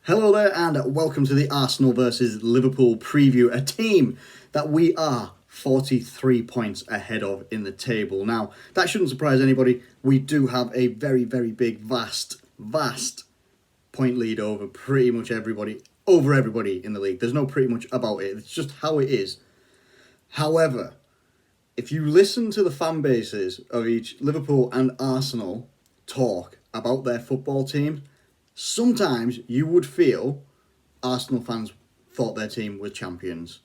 Hello there and welcome to the Arsenal versus Liverpool preview, a team that we are 43 points ahead of in the table. Now, that shouldn't surprise anybody. We do have a very, very big, vast point lead over pretty much everybody in the league. There's no pretty much about it. It's just how it is. However, if you listen to the fan bases of each Liverpool and Arsenal talk about their football team, sometimes you would feel Arsenal fans thought their team was champions.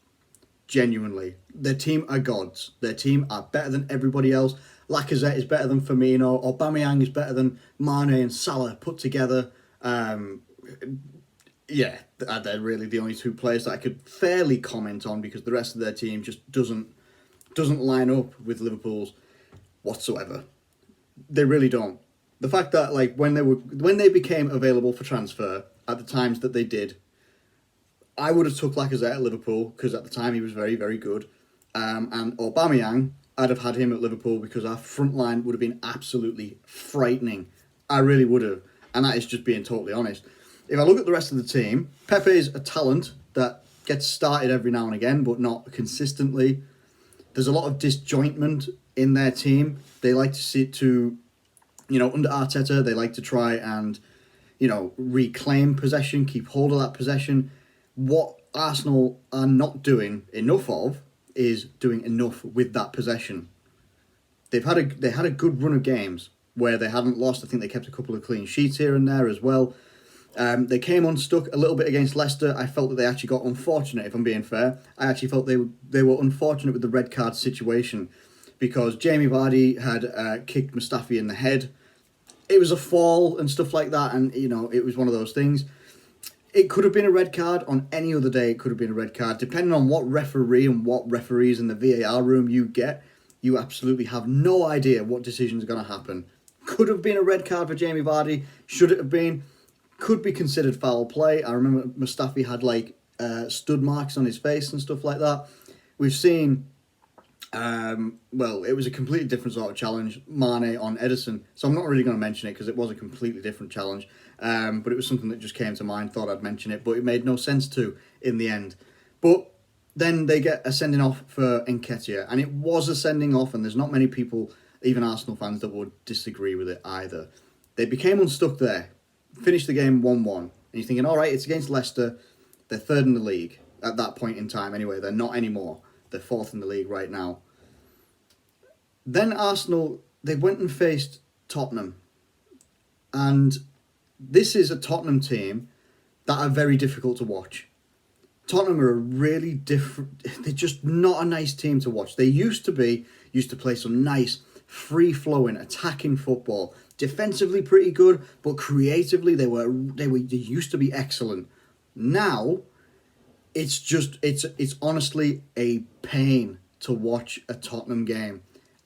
Genuinely. Their team are gods. Their team are better than everybody else. Lacazette is better than Firmino. Aubameyang is better than Mane and Salah put together. They're really the only two players that I could fairly comment on because the rest of their team just doesn't line up with Liverpool's whatsoever. They really don't. The fact that when they became available for transfer at the times that they did, I would have took Lacazette at Liverpool because at the time he was very, very good. And Aubameyang, I'd have had him at Liverpool because our front line would have been absolutely frightening. I really would have. And that is just being totally honest. If I look at the rest of the team, Pepe is a talent that gets started every now and again, but not consistently. There's a lot of disjointment in their team. They like to see it to... under Arteta, they like to try and, reclaim possession, keep hold of that possession. What Arsenal are not doing enough of is doing enough with that possession. They had a good run of games where they hadn't lost. I think they kept a couple of clean sheets here and there as well. They came unstuck a little bit against Leicester. I felt that they actually got unfortunate, if I'm being fair. I actually felt they were unfortunate with the red card situation because Jamie Vardy had kicked Mustafi in the head. It was a fall and stuff like that, and it was one of those things. It could have been a red card on any other day. It could have been a red card, depending on what referee and what referees in the VAR room you get. You absolutely have no idea what decisions are going to happen. Could have been a red card for Jamie Vardy. Should it have been? Could be considered foul play. I remember Mustafi had stud marks on his face and stuff like that. We've seen. It was a completely different sort of challenge, Mane on Ederson. So I'm not really going to mention it because it was a completely different challenge. But it was something that just came to mind, thought I'd mention it, but it made no sense to in the end. But then they get a sending off for Nketiah, and it was a sending off, and there's not many people, even Arsenal fans, that would disagree with it either. They became unstuck there, finished the game 1-1, and you're thinking, all right, it's against Leicester, they're third in the league at that point in time anyway, they're not anymore. They're fourth in the league right now. Then Arsenal, they went and faced Tottenham. And this is a Tottenham team that are very difficult to watch. Tottenham are a really different... They're just not a nice team to watch. They used to play some nice, free-flowing, attacking football. Defensively pretty good, but creatively they used to be excellent. Now... It's honestly a pain to watch a Tottenham game.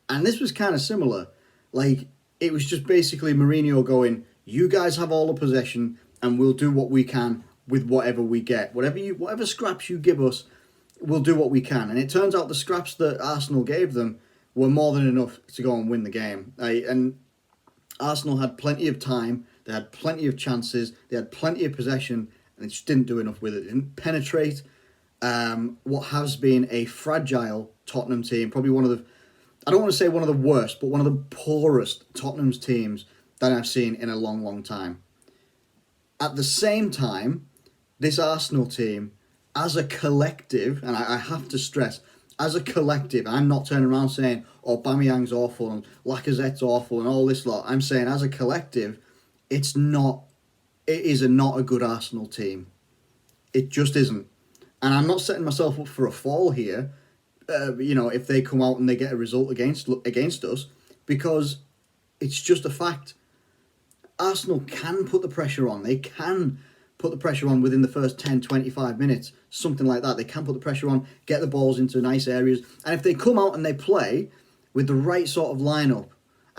And this was kind of similar. It was just basically Mourinho going, you guys have all the possession and we'll do what we can with whatever we get. Whatever scraps you give us, we'll do what we can. And it turns out the scraps that Arsenal gave them were more than enough to go and win the game. And Arsenal had plenty of time, they had plenty of chances, they had plenty of possession, and they just didn't do enough with it. They didn't penetrate what has been a fragile Tottenham team. Probably one of the, I don't want to say one of the worst, but one of the poorest Tottenham's teams that I've seen in a long, long time. At the same time, this Arsenal team, as a collective, and I have to stress, as a collective, I'm not turning around saying, Aubameyang's awful and Lacazette's awful and all this lot. I'm saying, as a collective, it is not a good Arsenal team. It just isn't. And I'm not setting myself up for a fall here, if they come out and they get a result against us, because it's just a fact. Arsenal can put the pressure on. They can put the pressure on within the first 10, 25 minutes, something like that. They can put the pressure on, get the balls into nice areas. And if they come out and they play with the right sort of lineup,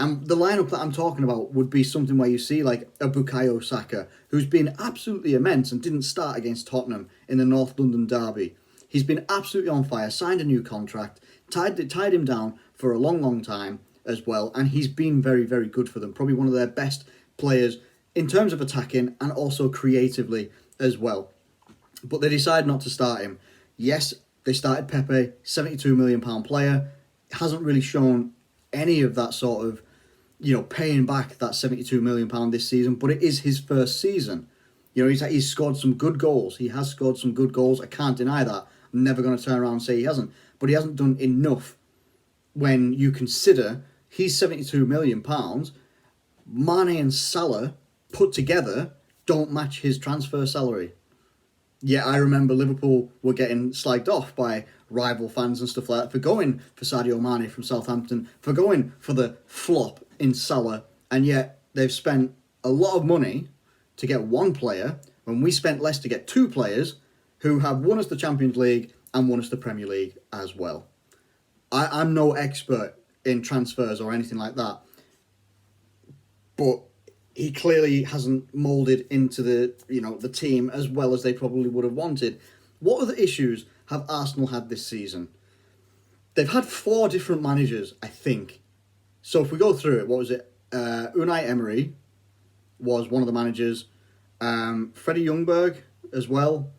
and the lineup that I'm talking about would be something where you see like a Bukayo Saka, who's been absolutely immense and didn't start against Tottenham in the North London derby. He's been absolutely on fire, signed a new contract, tied him down for a long, long time as well, and he's been very, very good for them. Probably one of their best players in terms of attacking and also creatively as well. But they decided not to start him. Yes, they started Pepe, £72 million player. Hasn't really shown any of that sort of, paying back that £72 million this season, but it is his first season. He's scored some good goals. He has scored some good goals. I can't deny that. I'm never going to turn around and say he hasn't. But he hasn't done enough when you consider he's £72 million. Mane and Salah put together don't match his transfer salary. Yeah, I remember Liverpool were getting slagged off by rival fans and stuff like that for going for Sadio Mane from Southampton, for going for the flop in Salah, and yet they've spent a lot of money to get one player when we spent less to get two players who have won us the Champions League and won us the Premier League as well. I'm no expert in transfers or anything like that, but he clearly hasn't moulded into the team as well as they probably would have wanted. What other issues have Arsenal had this season? They've had 4 different managers, I think. So if we go through it, what was it? Unai Emery was one of the managers. Freddie Ljungberg as well.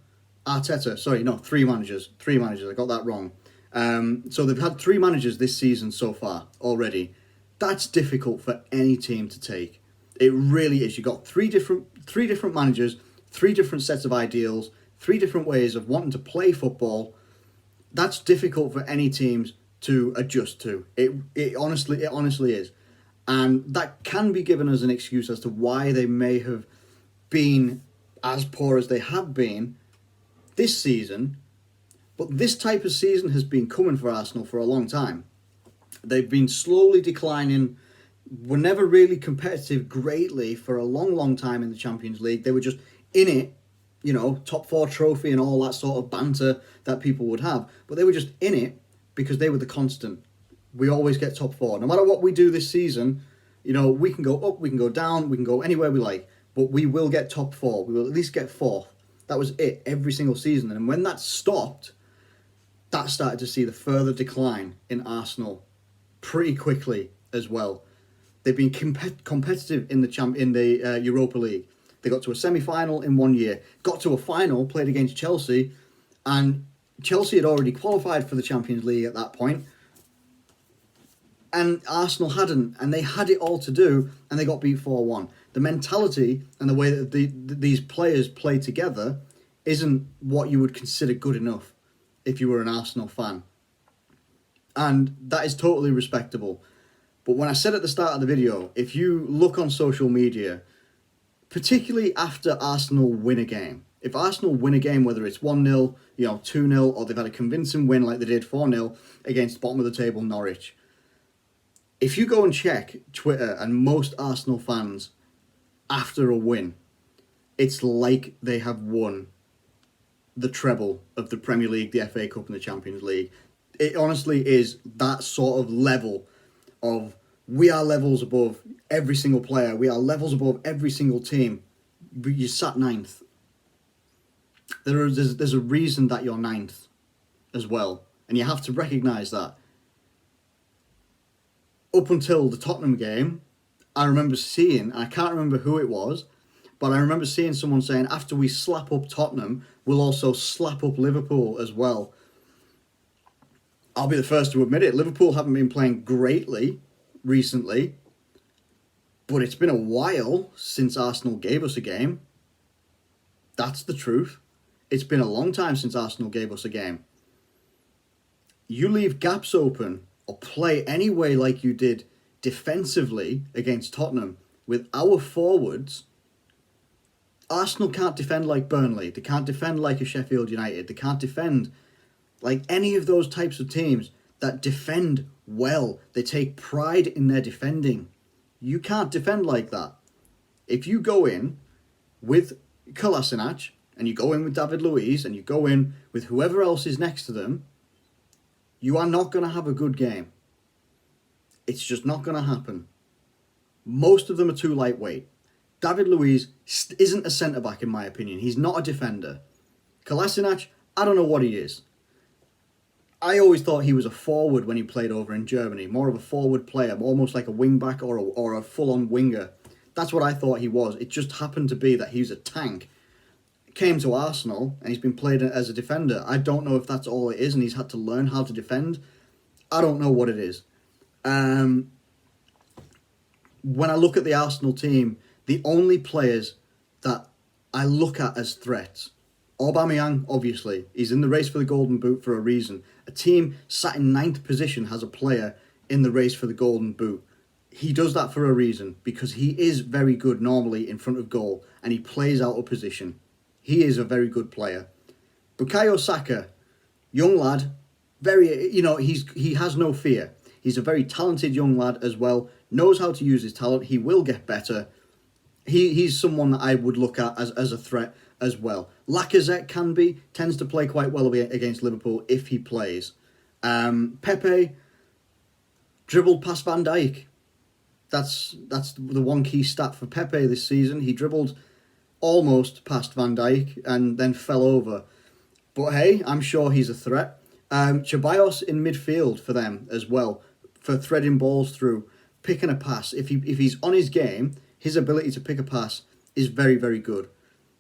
Arteta, 3 managers. 3 managers, I got that wrong. So they've had 3 managers this season so far already. That's difficult for any team to take. It really is. You've got 3 different managers, 3 different sets of ideals, 3 different ways of wanting to play football. That's difficult for any teams to adjust to. It honestly is. And that can be given as an excuse as to why they may have been as poor as they have been this season. But this type of season has been coming for Arsenal for a long time. They've been slowly declining. Were never really competitive greatly for a long, long time in the Champions League. They were just in it, top 4 trophy and all that sort of banter that people would have. But they were just in it because they were the constant. We always get top 4. No matter what we do this season, we can go up, we can go down, we can go anywhere we like. But we will get top 4. We will at least get 4th. That was it every single season. And when that stopped, that started to see the further decline in Arsenal pretty quickly as well. They've been competitive in the Europa League. They got to a semi-final in 1 year, got to a final, played against Chelsea, and Chelsea had already qualified for the Champions League at that point, and Arsenal hadn't, and they had it all to do, and they got beat 4-1. The mentality and the way that these players play together isn't what you would consider good enough if you were an Arsenal fan, and that is totally respectable. But when I said at the start of the video, if you look on social media, particularly after Arsenal win a game, if Arsenal win a game, whether it's 1-0, 2-0, or they've had a convincing win like they did 4-0 against bottom of the table Norwich, if you go and check Twitter and most Arsenal fans after a win, it's like they have won the treble of the Premier League, the FA Cup and the Champions League. It honestly is that sort of level of we are levels above every single player. We are levels above every single team. But you sat 9th. There's a reason that you're 9th as well. And you have to recognise that. Up until the Tottenham game, I remember seeing, I can't remember who it was, but I remember seeing someone saying, after we slap up Tottenham, we'll also slap up Liverpool as well. I'll be the first to admit it. Liverpool haven't been playing greatly recently, but it's been a while since Arsenal gave us a game. That's the truth. It's been a long time since Arsenal gave us a game. You leave gaps open or play any way like you did defensively against Tottenham with our forwards. Arsenal can't defend like Burnley. They can't defend like a Sheffield United. They can't defend like any of those types of teams that defend well. They take pride in their defending. You can't defend like that. If you go in with Kolasinac, and you go in with David Luiz, and you go in with whoever else is next to them, you are not going to have a good game. It's just not going to happen. Most of them are too lightweight. David Luiz isn't a centre-back in my opinion. He's not a defender. Kolasinac, I don't know what he is. I always thought he was a forward when he played over in Germany. More of a forward player, almost like a wing-back or a full-on winger. That's what I thought he was. It just happened to be that he's a tank. came to Arsenal and he's been played as a defender. I don't know if that's all it is and he's had to learn how to defend. I don't know what it is. When I look at the Arsenal team, the only players that I look at as threats, Aubameyang, obviously, he's in the race for the Golden Boot for a reason. A team sat in 9th position has a player in the race for the Golden Boot. He does that for a reason, because he is very good normally in front of goal, and he plays out of position. He is a very good player. Bukayo Saka, young lad, he has no fear. He's a very talented young lad as well, knows how to use his talent. He will get better. He's someone that I would look at as a threat as well. Lacazette tends to play quite well against Liverpool if he plays. Pepe dribbled past Van Dijk. That's the one key stat for Pepe this season. He dribbled almost past Van Dijk and then fell over. But hey, I'm sure he's a threat. Ceballos in midfield for them as well, for threading balls through, picking a pass. If he's on his game, his ability to pick a pass is very, very good.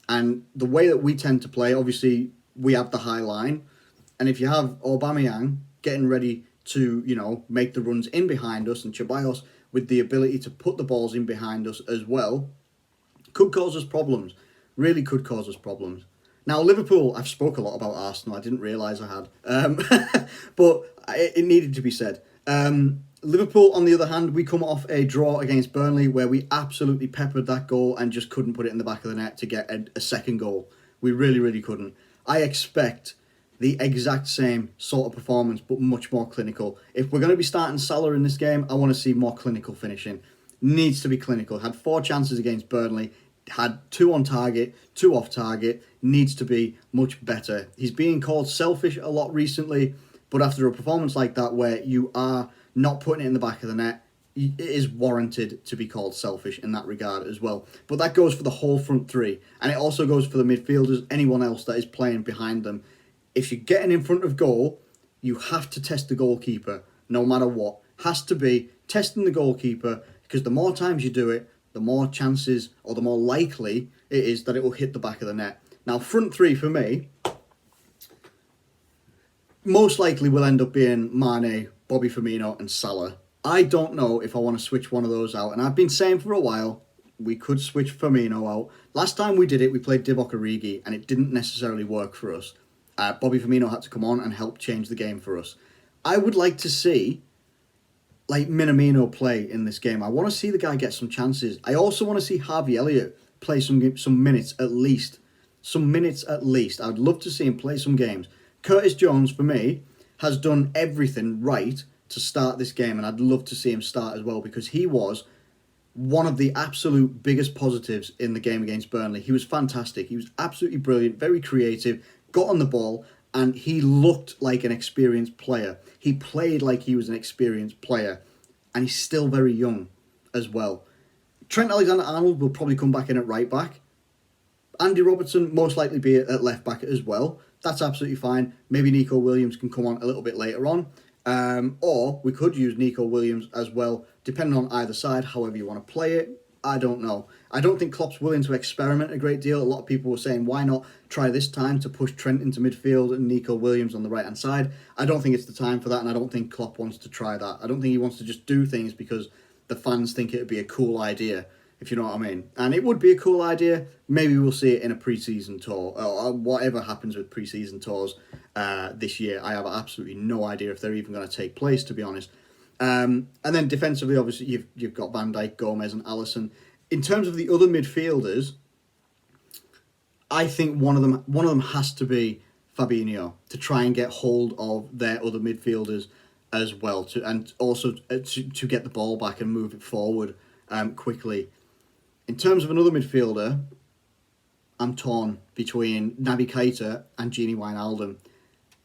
And the way that we tend to play, obviously, we have the high line. And if you have Aubameyang getting ready to, make the runs in behind us, and Ceballos with the ability to put the balls in behind us as well, could cause us problems. Really could cause us problems. Now, Liverpool, I've spoke a lot about Arsenal. I didn't realise I had. But it needed to be said. Liverpool, on the other hand, we come off a draw against Burnley where we absolutely peppered that goal and just couldn't put it in the back of the net to get a second goal. We really, really couldn't. I expect the exact same sort of performance, but much more clinical. If we're going to be starting Salah in this game, I want to see more clinical finishing. Needs to be clinical. Had 4 chances against Burnley, had 2 on target, 2 off target. Needs to be much better. He's being called selfish a lot recently, but after a performance like that where you are not putting it in the back of the net, it is warranted to be called selfish in that regard as well. But that goes for the whole front three, and it also goes for the midfielders, anyone else that is playing behind them. If you're getting in front of goal, you have to test the goalkeeper, no matter what. Has to be testing the goalkeeper, because the more times you do it, the more chances, or the more likely it is that it will hit the back of the net. Now, front three for me, most likely will end up being Mane, Bobby Firmino and Salah. I don't know if I want to switch one of those out, and I've been saying for a while we could switch Firmino out. Last time we did it, we played Divock Origi, and it didn't necessarily work for us. Bobby Firmino had to come on and help change the game for us. I would like to see Minamino play in this game. I want to see the guy get some chances. I also want to see Harvey Elliott play some minutes at least. Some minutes at least. I'd love to see him play some games. Curtis Jones, for me, has done everything right to start this game, and I'd love to see him start as well, because he was one of the absolute biggest positives in the game against Burnley. He was fantastic. He was absolutely brilliant, very creative, got on the ball, and he looked like an experienced player. He played like he was an experienced player, and he's still very young as well. Trent Alexander-Arnold will probably come back in at right back. Andy Robertson most likely be at left back as well. That's absolutely fine. Maybe Nico Williams can come on a little bit later on. Or we could use Nico Williams as well, depending on either side, however you want to play it. I don't know. I don't think Klopp's willing to experiment a great deal. A lot of people were saying, why not try this time to push Trent into midfield and Nico Williams on the right-hand side? I don't think it's the time for that, and I don't think Klopp wants to try that. I don't think he wants to just do things because the fans think it would be a cool idea, if you know what I mean. And it would be a cool idea. Maybe we'll see it in a pre-season tour, or whatever happens with pre-season tours this year. I have absolutely no idea if they're even going to take place, to be honest. And then defensively, obviously, you've got Van Dijk, Gomez and Alisson. In terms of the other midfielders, I think one of them has to be Fabinho, to try and get hold of their other midfielders as well, and also to get the ball back and move it forward quickly. In terms of another midfielder, I'm torn between Naby Keita and Gini Wijnaldum.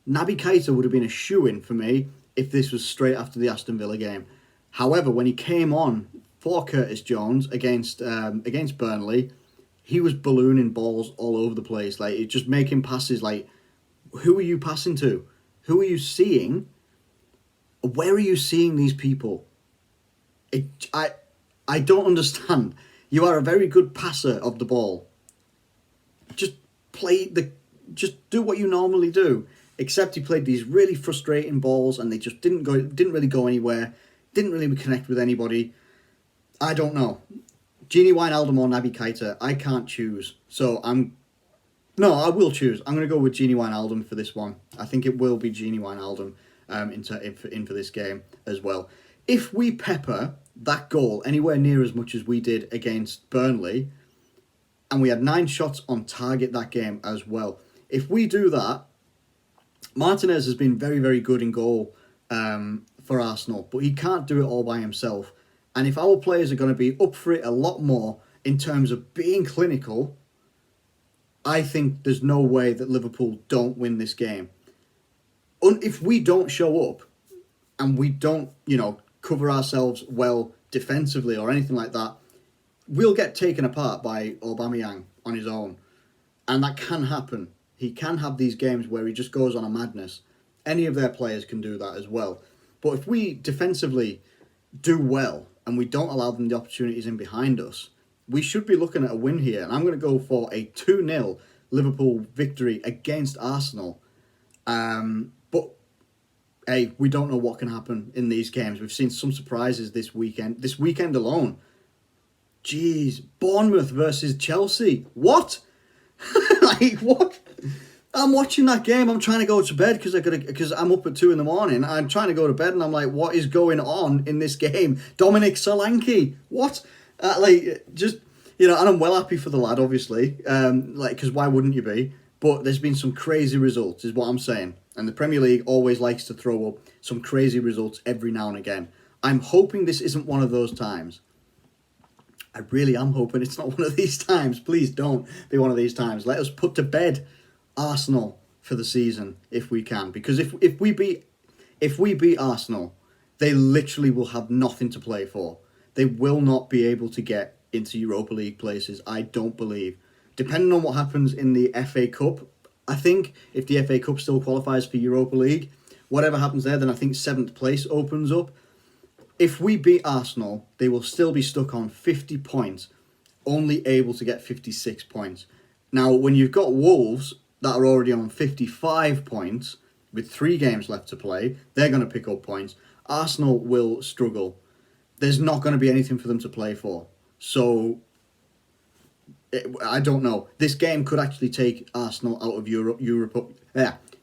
Naby Keita would have been a shoo-in for me if this was straight after the Aston Villa game. However, when he came on for Curtis Jones against Burnley, he was ballooning balls all over the place. Just making passes who are you passing to? Who are you seeing? Where are you seeing these people? I don't understand. You are a very good passer of the ball. Just just do what you normally do. Except he played these really frustrating balls, and they just didn't really go anywhere. Didn't really connect with anybody. I don't know. Gini Wijnaldum or Naby Keita, I can't choose. So I will choose. I'm going to go with Gini Wijnaldum for this one. I think it will be Gini Wijnaldum in for this game as well. If we pepper that goal anywhere near as much as we did against Burnley, and we had 9 shots on target that game as well. If we do that, Martinez has been very, very good in goal for Arsenal, but he can't do it all by himself. And if our players are going to be up for it a lot more in terms of being clinical, I think there's no way that Liverpool don't win this game. If we don't show up and we don't, cover ourselves well defensively or anything like that, we'll get taken apart by Aubameyang on his own. And that can happen. He can have these games where he just goes on a madness. Any of their players can do that as well. But if we defensively do well and we don't allow them the opportunities in behind us, we should be looking at a win here. And I'm going to go for a 2-0 Liverpool victory against Arsenal. But, hey, we don't know what can happen in these games. We've seen some surprises this weekend. This weekend alone. Jeez, Bournemouth versus Chelsea. What? What? I'm watching that game. I'm trying to go to bed because I'm up at 2 a.m. I'm trying to go to bed and I'm like, what is going on in this game? Dominic Solanke. What? And I'm well happy for the lad, obviously. Because why wouldn't you be? But there's been some crazy results, is what I'm saying. And the Premier League always likes to throw up some crazy results every now and again. I'm hoping this isn't one of those times. I really am hoping it's not one of these times. Please don't be one of these times. Let us put to bed Arsenal for the season if we can. Because if we beat Arsenal, they literally will have nothing to play for. They will not be able to get into Europa League places, I don't believe. Depending on what happens in the FA Cup, I think if the FA Cup still qualifies for Europa League, whatever happens there, then I think 7th place opens up. If we beat Arsenal, they will still be stuck on 50 points, only able to get 56 points. Now, when you've got Wolves that are already on 55 points, with 3 games left to play, they're going to pick up points. Arsenal will struggle. There's not going to be anything for them to play for. So, I don't know. This game could actually take Arsenal out of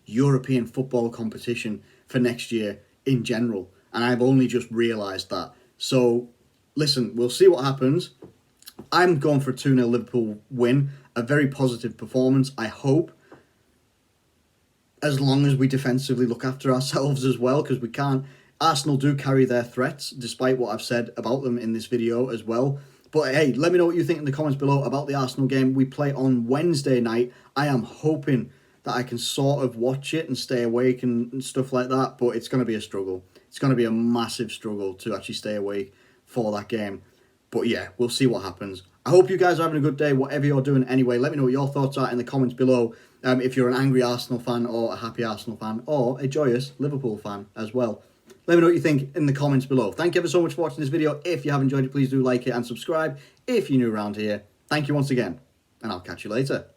European football competition for next year in general. And I've only just realised that. So, listen, we'll see what happens. I'm going for a 2-0 Liverpool win. A very positive performance, I hope. As long as we defensively look after ourselves as well, because we can't. Arsenal do carry their threats, despite what I've said about them in this video as well. But hey, let me know what you think in the comments below about the Arsenal game. We play on Wednesday night. I am hoping that I can sort of watch it and stay awake and stuff like that, but it's going to be a struggle. It's going to be a massive struggle to actually stay awake for that game. But yeah, we'll see what happens. I hope you guys are having a good day, whatever you're doing anyway. Let me know what your thoughts are in the comments below. If you're an angry Arsenal fan or a happy Arsenal fan or a joyous Liverpool fan as well. Let me know what you think in the comments below. Thank you ever so much for watching this video. If you have enjoyed it, please do like it and subscribe if you're new around here. Thank you once again, and I'll catch you later.